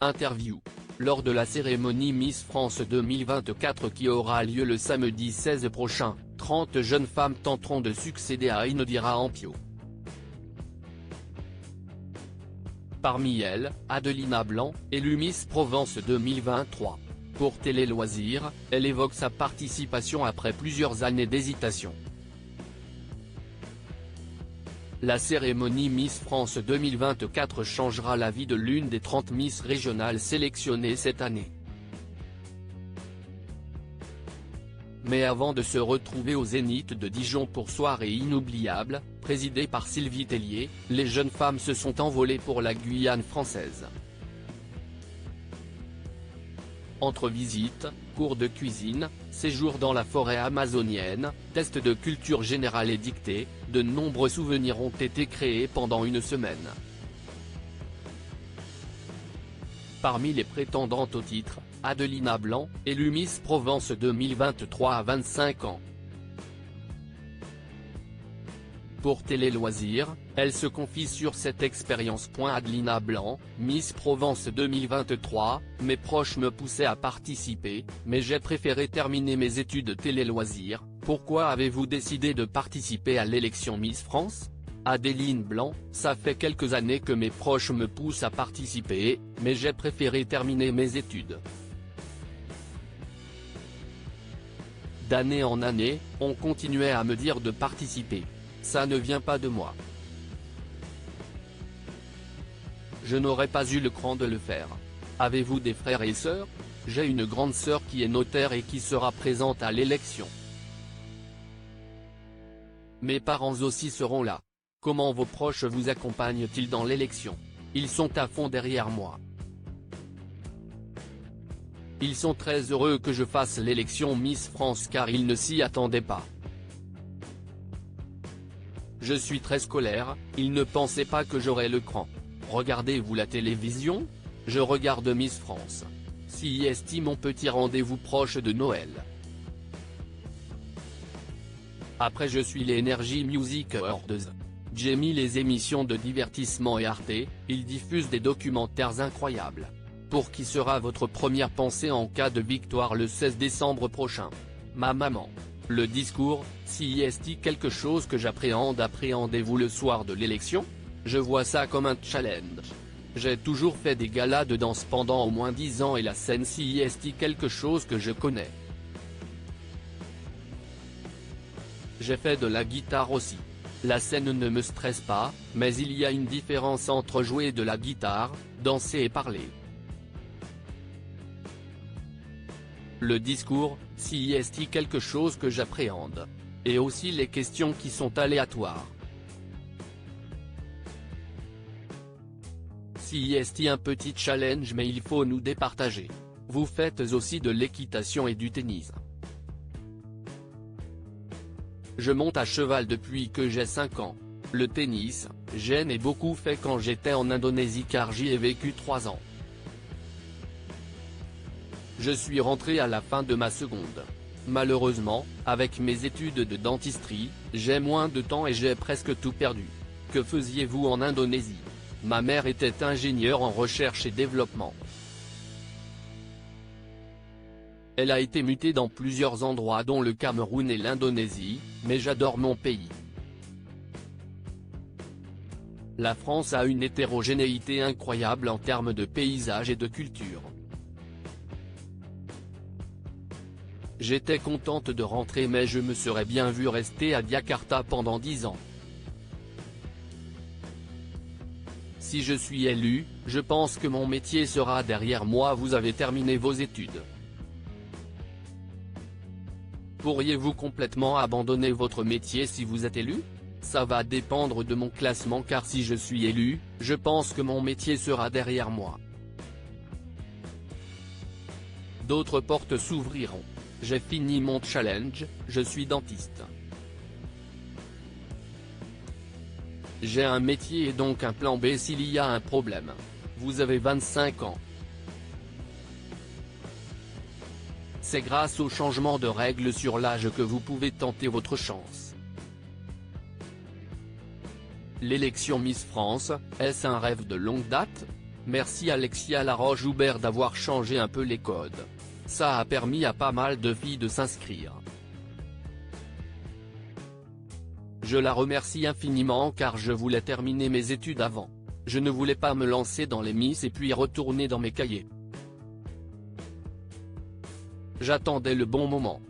Interview. Lors de la cérémonie Miss France 2024 qui aura lieu le samedi 16 prochain, 30 jeunes femmes tenteront de succéder à Indira Ampio. Parmi elles, Adelina Blanc, élue Miss Provence 2023. Pour Télé Loisirs, elle évoque sa participation après plusieurs années d'hésitation. La cérémonie Miss France 2024 changera la vie de l'une des 30 Miss régionales sélectionnées cette année. Mais avant de se retrouver au Zénith de Dijon pour soirée inoubliable, présidée par Sylvie Tellier, les jeunes femmes se sont envolées pour la Guyane française. Entre visites, cours de cuisine, séjours dans la forêt amazonienne, tests de culture générale et dictées, de nombreux souvenirs ont été créés pendant une semaine. Parmi les prétendantes au titre, Adelina Blanc, élue Miss Provence 2023 à 25 ans. Pour Télé Loisirs, elle se confie sur cette expérience. Adelina Blanc, Miss Provence 2023, mes proches me poussaient à participer, mais j'ai préféré terminer mes études. Télé Loisirs, pourquoi avez-vous décidé de participer à l'élection Miss France ? Adeline Blanc, ça fait quelques années que mes proches me poussent à participer, mais j'ai préféré terminer mes études. D'année en année, on continuait à me dire de participer. Ça ne vient pas de moi. Je n'aurais pas eu le cran de le faire. Avez-vous des frères et sœurs ? J'ai une grande sœur qui est notaire et qui sera présente à l'élection. Mes parents aussi seront là. Comment vos proches vous accompagnent-ils dans l'élection ? Ils sont à fond derrière moi. Ils sont très heureux que je fasse l'élection Miss France car ils ne s'y attendaient pas. Je suis très scolaire, ils ne pensaient pas que j'aurais le cran. Regardez-vous la télévision ? Je regarde Miss France. CIST mon petit rendez-vous proche de Noël. Après je suis les Energy Music Awards. J'ai mis les émissions de divertissement et Arte, ils diffusent des documentaires incroyables. Pour qui sera votre première pensée en cas de victoire le 16 décembre prochain ? Ma maman. Le discours, CIST quelque chose que j'appréhende. Appréhendez-vous le soir de l'élection ? Je vois ça comme un challenge. J'ai toujours fait des galas de danse pendant au moins 10 ans et la scène CIST quelque chose que je connais. J'ai fait de la guitare aussi. La scène ne me stresse pas, mais il y a une différence entre jouer de la guitare, danser et parler. Le discours, CIST quelque chose que j'appréhende. Et aussi les questions qui sont aléatoires. CIST un petit challenge mais il faut nous départager. Vous faites aussi de l'équitation et du tennis. Je monte à cheval depuis que j'ai 5 ans. Le tennis, j'en ai beaucoup fait quand j'étais en Indonésie car j'y ai vécu 3 ans. Je suis rentré à la fin de ma seconde. Malheureusement, avec mes études de dentisterie, j'ai moins de temps et j'ai presque tout perdu. Que faisiez-vous en Indonésie ? Ma mère était ingénieure en recherche et développement. Elle a été mutée dans plusieurs endroits dont le Cameroun et l'Indonésie, mais j'adore mon pays. La France a une hétérogénéité incroyable en termes de paysage et de culture. J'étais contente de rentrer mais je me serais bien vu rester à Jakarta pendant 10 ans. Si je suis élu, je pense que mon métier sera derrière moi. Vous avez terminé vos études. Pourriez-vous complètement abandonner votre métier si vous êtes élu ? Ça va dépendre de mon classement car si je suis élu, je pense que mon métier sera derrière moi. D'autres portes s'ouvriront. J'ai fini mon challenge, je suis dentiste. J'ai un métier et donc un plan B s'il y a un problème. Vous avez 25 ans. C'est grâce au changement de règles sur l'âge que vous pouvez tenter votre chance. L'élection Miss France, est-ce un rêve de longue date ? Merci Alexia Laroche-Joubert d'avoir changé un peu les codes. Ça a permis à pas mal de filles de s'inscrire. Je la remercie infiniment car je voulais terminer mes études avant. Je ne voulais pas me lancer dans les Miss et puis retourner dans mes cahiers. J'attendais le bon moment.